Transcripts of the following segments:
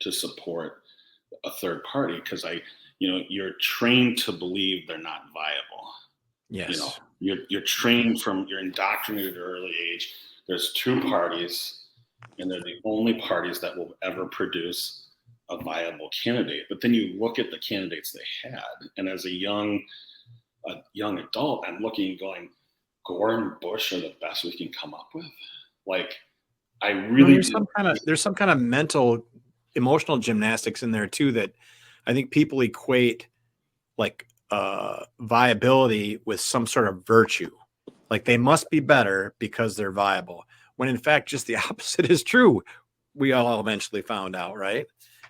to support a third party because you're trained to believe they're not viable. Yes. You're trained you're indoctrinated at an early age. There's two parties, and they're the only parties that will ever produce a viable candidate. But then you look at the candidates they had, and as a young adult, I'm looking and going, Gore and Bush are the best we can come up with. Like, I really there's some kind of mental, emotional gymnastics in there too that I think people equate like viability with some sort of virtue. Like they must be better because they're viable. When in fact, just the opposite is true. We all eventually found out, right?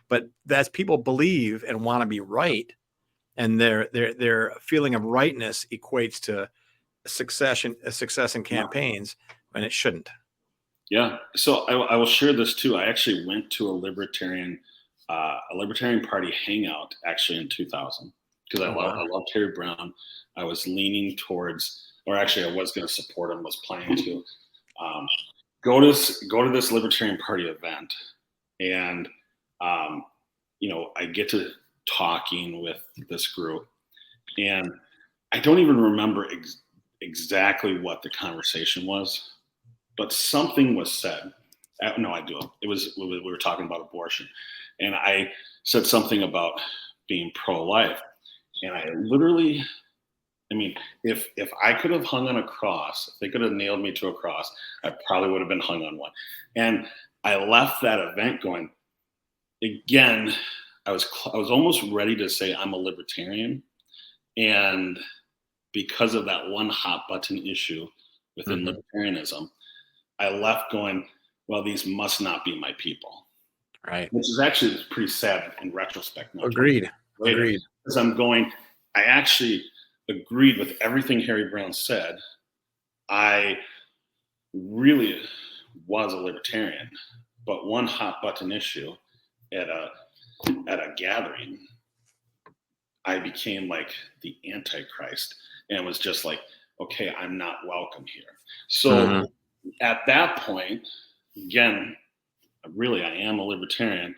But that's people believe and want to be right, and their feeling of rightness equates to success in campaigns, and it shouldn't. Yeah. So I will share this too. I actually went to a libertarian party hangout actually in 2000 because I love Terry Brown. I was leaning towards, or actually I was going to support him, was planning to go to this libertarian party event. And, I get to talking with this group, and I don't even remember exactly what the conversation was, but something was said. No, I do. We were talking about abortion, and I said something about being pro-life, and I literally, if I could have hung on a cross, if they could have nailed me to a cross, I probably would have been hung on one. And I left that event going, again, I was almost ready to say I'm a libertarian, and because of that one hot button issue within libertarianism, I left going, well, these must not be my people. Right. Which is actually pretty sad in retrospect. Agreed. Because I'm going, I actually agreed with everything Harry Brown said. I really was a libertarian, but one hot button issue at a gathering, I became like the Antichrist, and it was just like, okay, I'm not welcome here. So at that point, again, really, I am a libertarian,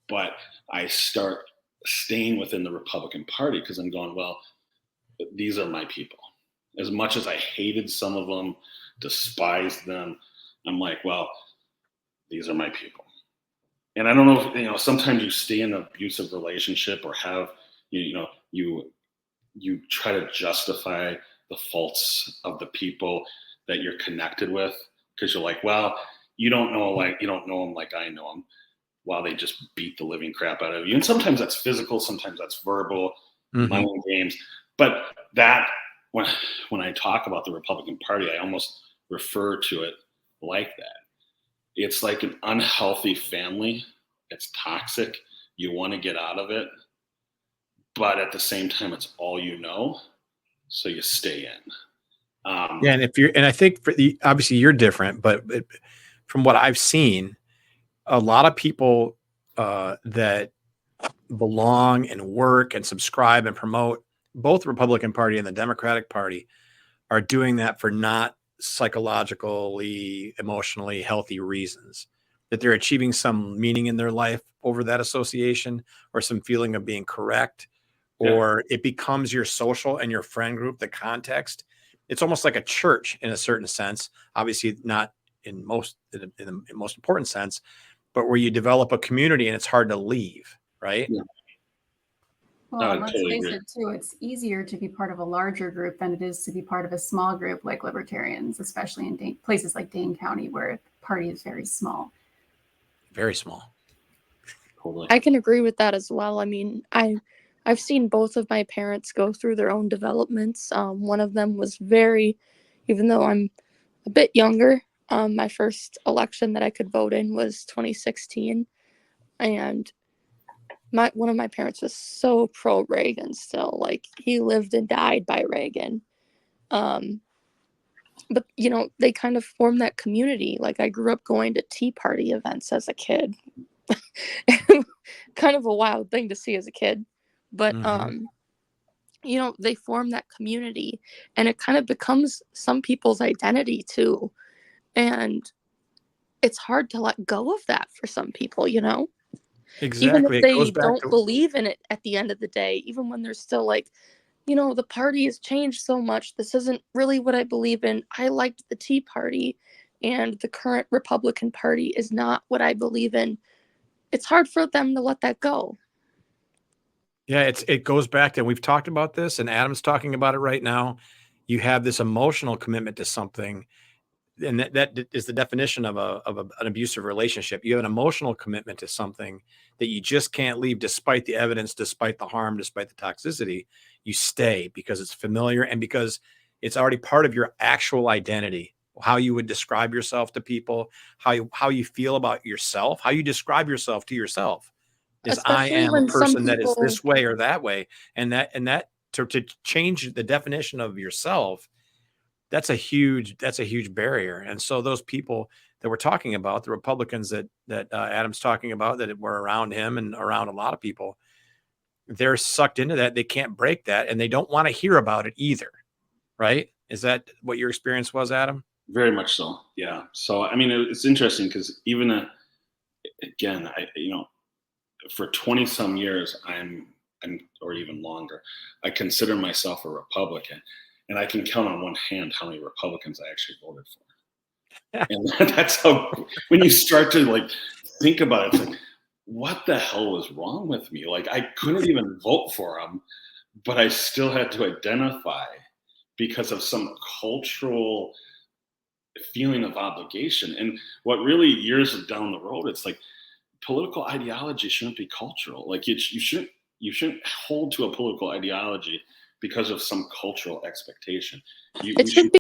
but I start staying within the Republican Party because I'm going, well, these are my people. As much as I hated some of them, despised them, I'm like, well, these are my people. And I don't know if, sometimes you stay in an abusive relationship or have, you try to justify the faults of the people that you're connected with because you're like, well, you don't know them like I know them, while they just beat the living crap out of you. And sometimes that's physical, sometimes that's verbal, mind games. But that, when I talk about the Republican Party, I almost refer to it like that. It's like an unhealthy family. It's toxic. You want to get out of it, but at the same time, it's all you know, so you stay in. And I think obviously you're different, but from what I've seen, a lot of people that belong and work and subscribe and promote both the Republican Party and the Democratic Party are doing that for not psychologically, emotionally healthy reasons, that they're achieving some meaning in their life over that association or some feeling of being correct, or it becomes your social and your friend group, the context. It's almost like a church in a certain sense, obviously not in the most important sense, but where you develop a community and it's hard to leave, right? Yeah. Well, let's face it too, it's easier to be part of a larger group than it is to be part of a small group like libertarians, especially in places like Dane County where the party is very small. Very small. Totally. I can agree with that as well. I mean, I've seen both of my parents go through their own developments. One of them was even though I'm a bit younger, my first election that I could vote in was 2016. And one of my parents was so pro Reagan still, like he lived and died by Reagan. But they kind of formed that community. Like I grew up going to Tea Party events as a kid. Kind of a wild thing to see as a kid. But they form that community, and it kind of becomes some people's identity too. And it's hard to let go of that for some people, Exactly. Even if It goes they back don't to, believe in it at the end of the day, even when they're still like, you know, the party has changed so much. This isn't really what I believe in. I liked the Tea Party, and the current Republican Party is not what I believe in. It's hard for them to let that go. yeah, it goes back to, we've talked about this, and Adam's talking about it right now. You have this emotional commitment to something, and that is the definition of an abusive relationship. You have an emotional commitment to something that you just can't leave, despite the evidence, despite the harm, despite the toxicity. You stay because it's familiar and because it's already part of your actual identity. How you would describe yourself to people, how you feel about yourself, how you describe yourself to yourself is, I Especially am a when some person that is people, this way or that way, and that to change the definition of yourself, that's a huge barrier. And so those people that we're talking about, the Republicans that Adam's talking about, that were around him and around a lot of people, they're sucked into that. They can't break that, and they don't want to hear about it either. Right? Is that what your experience was, Adam? Very much so. Yeah. So I mean, it's interesting because even again, for 20 some years, or even longer, I consider myself a Republican, and I can count on one hand how many Republicans I actually voted for. And that's how, when you start to like think about it, it's like, what the hell was wrong with me? Like, I couldn't even vote for them, but I still had to identify because of some cultural feeling of obligation. And what really, years down the road, it's like, political ideology shouldn't be cultural. Like, you shouldn't hold to a political ideology because of some cultural expectation. it should be